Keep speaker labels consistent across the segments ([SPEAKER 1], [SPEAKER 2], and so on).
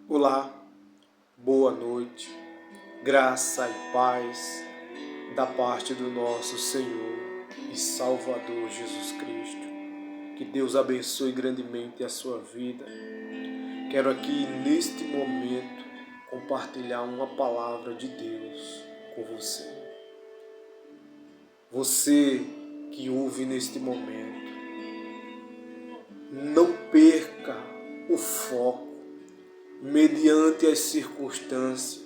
[SPEAKER 1] Olá, boa noite, graça e paz da parte do nosso Senhor e Salvador Jesus Cristo. Que Deus abençoe grandemente a sua vida. Quero aqui neste momento compartilhar uma palavra de Deus com você. Você que ouve neste momento, não perca o foco mediante as circunstâncias,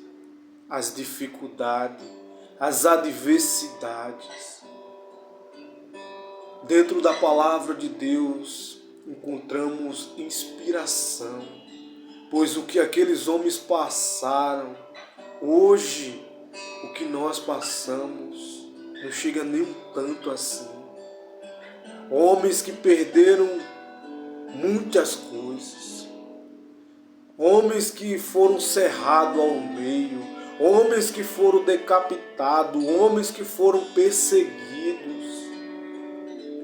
[SPEAKER 1] as dificuldades, as adversidades. Dentro da palavra de Deus encontramos inspiração, pois o que aqueles homens passaram, hoje o que nós passamos não chega nem um tanto assim. Homens que perderam muitas coisas, homens que foram cerrados ao meio, homens que foram decapitados, homens que foram perseguidos,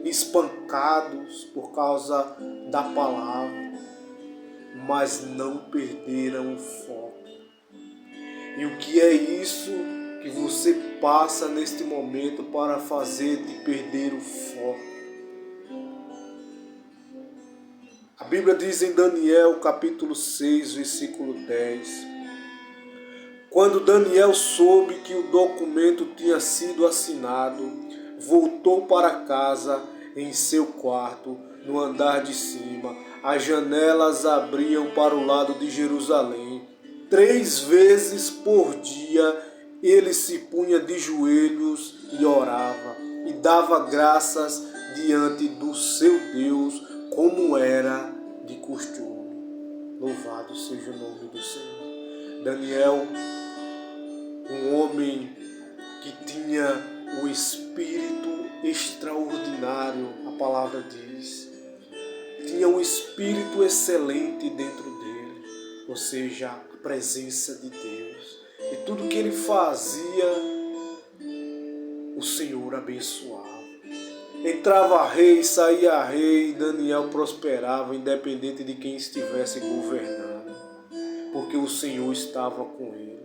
[SPEAKER 1] espancados por causa da palavra, mas não perderam o foco. E o que é isso que você passa neste momento para fazer-te perder o foco? A Bíblia diz em Daniel capítulo 6, versículo 10, quando Daniel soube que o documento tinha sido assinado, voltou para casa em seu quarto, no andar de cima. As janelas abriam para o lado de Jerusalém. 3 vezes por dia ele se punha de joelhos e orava, e dava graças diante do seu Deus, como era de costume. Louvado seja o nome do Senhor. Daniel, um homem que tinha o espírito extraordinário, a palavra diz, tinha um espírito excelente dentro dele, ou seja, a presença de Deus. E tudo que ele fazia, o Senhor abençoava. Entrava rei, saía rei, Daniel prosperava, independente de quem estivesse governando, porque o Senhor estava com ele.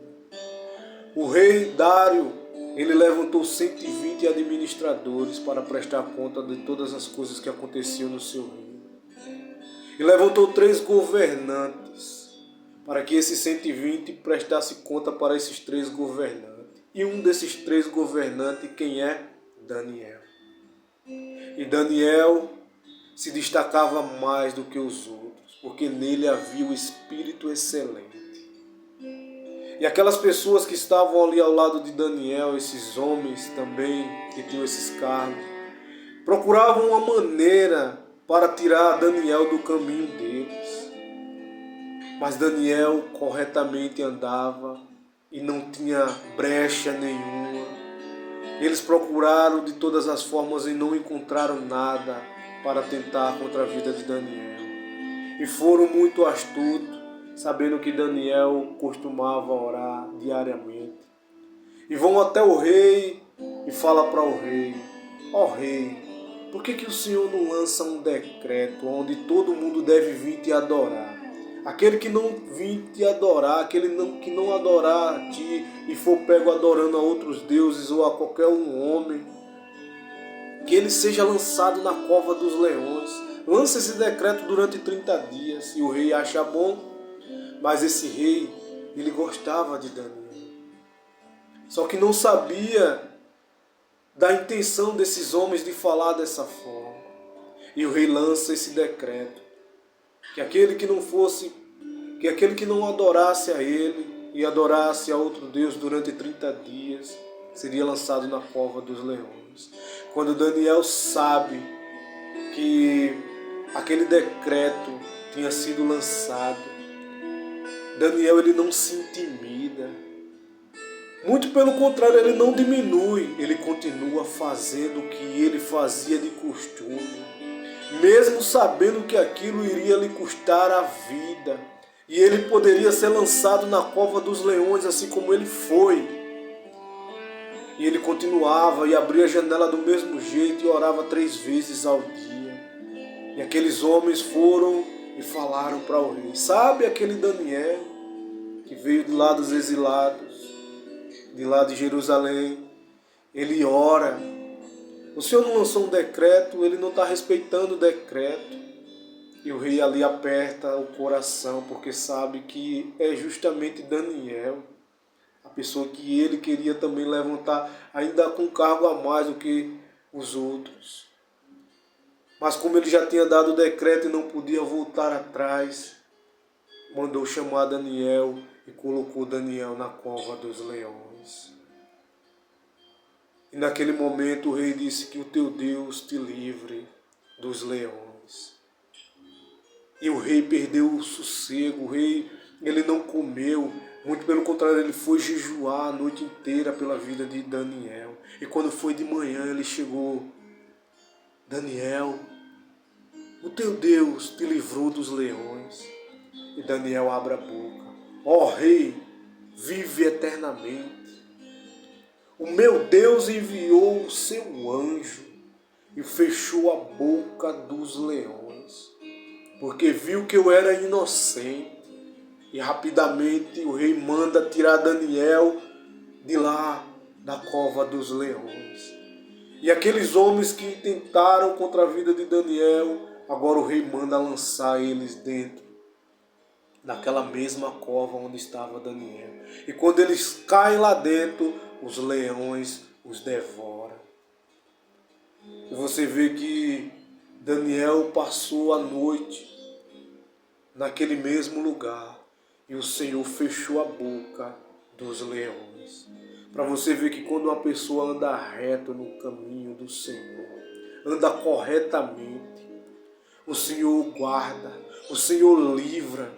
[SPEAKER 1] O rei Dário, ele levantou 120 administradores para prestar conta de todas as coisas que aconteciam no seu reino. E levantou 3 governantes, para que esses 120 prestassem conta para esses 3 governantes. E um desses 3 governantes, quem é? Daniel. E Daniel se destacava mais do que os outros, porque nele havia o espírito excelente. E aquelas pessoas que estavam ali ao lado de Daniel, esses homens também que tinham esses cargos, procuravam uma maneira para tirar Daniel do caminho deles. Mas Daniel corretamente andava e não tinha brecha nenhuma. Eles procuraram de todas as formas e não encontraram nada para tentar contra a vida de Daniel. E foram muito astutos, sabendo que Daniel costumava orar diariamente. E vão até o rei e falam para o rei: ó rei, por que o Senhor não lança um decreto onde todo mundo deve vir te adorar? Aquele que não vir te adorar, que não adorar a ti e for pego adorando a outros deuses ou a qualquer um homem, que ele seja lançado na cova dos leões. Lança esse decreto durante 30 dias. E o rei acha bom, mas esse rei, ele gostava de Daniel. Só que não sabia da intenção desses homens de falar dessa forma. E o rei lança esse decreto, que aquele que não adorasse a ele e adorasse a outro Deus durante 30 dias, seria lançado na cova dos leões. Quando Daniel sabe que aquele decreto tinha sido lançado, Daniel ele não se intimida. Muito pelo contrário, ele não diminui, ele continua fazendo o que ele fazia de costume, mesmo sabendo que aquilo iria lhe custar a vida, e ele poderia ser lançado na cova dos leões, assim como ele foi. E ele continuava e abria a janela do mesmo jeito e orava 3 vezes ao dia. E aqueles homens foram e falaram para o rei: sabe aquele Daniel? que veio de lá dos exilados, de lá de Jerusalém. Ele ora. O Senhor não lançou um decreto, ele não está respeitando o decreto. E o rei ali aperta o coração, porque sabe que é justamente Daniel, a pessoa que ele queria também levantar, ainda com cargo a mais do que os outros. Mas como ele já tinha dado o decreto e não podia voltar atrás, mandou chamar Daniel e colocou Daniel na cova dos leões. E naquele momento o rei disse que o teu Deus te livre dos leões. E o rei perdeu o sossego, o rei ele não comeu, muito pelo contrário, ele foi jejuar a noite inteira pela vida de Daniel. E quando foi de manhã ele chegou, Daniel, o teu Deus te livrou dos leões. E Daniel abre a boca, ó rei, vive eternamente. O meu Deus enviou o seu anjo e fechou a boca dos leões, porque viu que eu era inocente. E rapidamente o rei manda tirar Daniel de lá, da cova dos leões. E aqueles homens que tentaram contra a vida de Daniel, agora o rei manda lançar eles dentro daquela mesma cova onde estava Daniel. E quando eles caem lá dentro, os leões os devoram. E você vê que Daniel passou a noite naquele mesmo lugar. E o Senhor fechou a boca dos leões. Para você ver que quando uma pessoa anda reto no caminho do Senhor, anda corretamente, o Senhor guarda, o Senhor livra.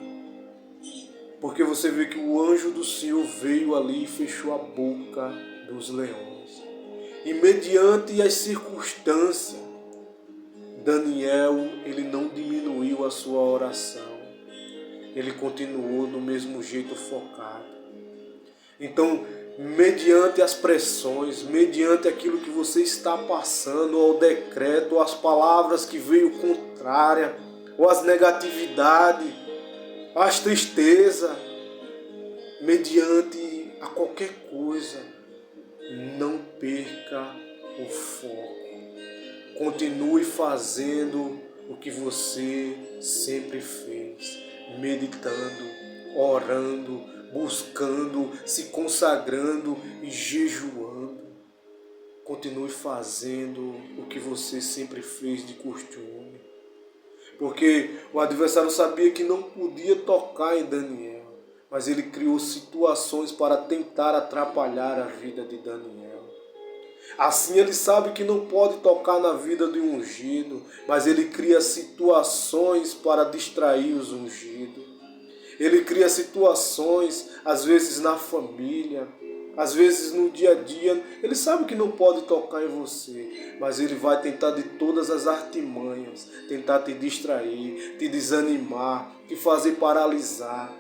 [SPEAKER 1] Porque você vê que o anjo do Senhor veio ali e fechou a boca dos leões. E mediante as circunstâncias, Daniel, ele não diminuiu a sua oração. Ele continuou do mesmo jeito focado. Então, mediante as pressões, mediante aquilo que você está passando, ou o decreto, ou as palavras que veio contrária, ou as negatividades, as tristezas, mediante a qualquer coisa, não perca o foco. Continue fazendo o que você sempre fez, meditando, orando, buscando, se consagrando e jejuando. Continue fazendo o que você sempre fez de costume. Porque o adversário sabia que não podia tocar em Daniel, mas ele criou situações para tentar atrapalhar a vida de Daniel. Assim ele sabe que não pode tocar na vida de um ungido, mas ele cria situações para distrair os ungidos. Ele cria situações, às vezes na família, às vezes no dia a dia. Ele sabe que não pode tocar em você, mas ele vai tentar de todas as artimanhas, tentar te distrair, te desanimar, te fazer paralisar.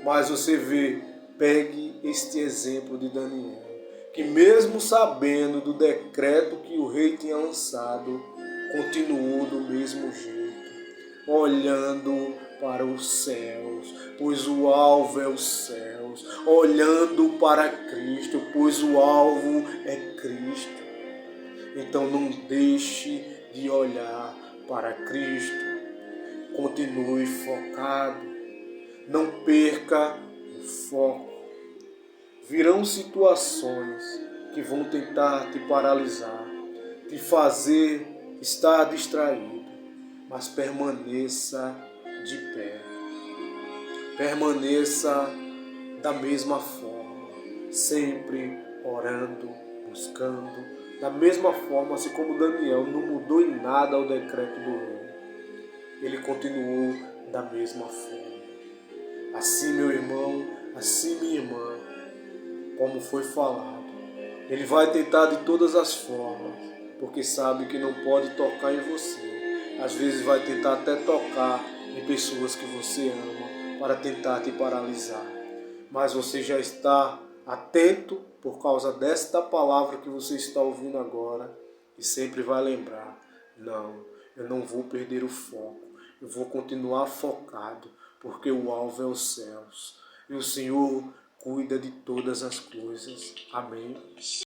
[SPEAKER 1] Mas você vê, pegue este exemplo de Daniel, que mesmo sabendo do decreto que o rei tinha lançado, continuou do mesmo jeito, olhando para os céus, pois o alvo é os céus, olhando para Cristo, pois o alvo é Cristo. Então não deixe de olhar para Cristo, continue focado, não perca o foco. Virão situações que vão tentar te paralisar, te fazer estar distraído, mas permaneça de pé. Permaneça da mesma forma, sempre orando, buscando, da mesma forma, assim como Daniel não mudou em nada o decreto do rei. Ele continuou da mesma forma. Assim, meu irmão, assim, minha irmã, como foi falado, ele vai tentar de todas as formas, porque sabe que não pode tocar em você. Às vezes vai tentar até tocar em pessoas que você ama, para tentar te paralisar. Mas você já está atento por causa desta palavra que você está ouvindo agora, e sempre vai lembrar, não, eu não vou perder o foco, eu vou continuar focado, porque o alvo é os céus. e o Senhor cuida de todas as coisas. Amém.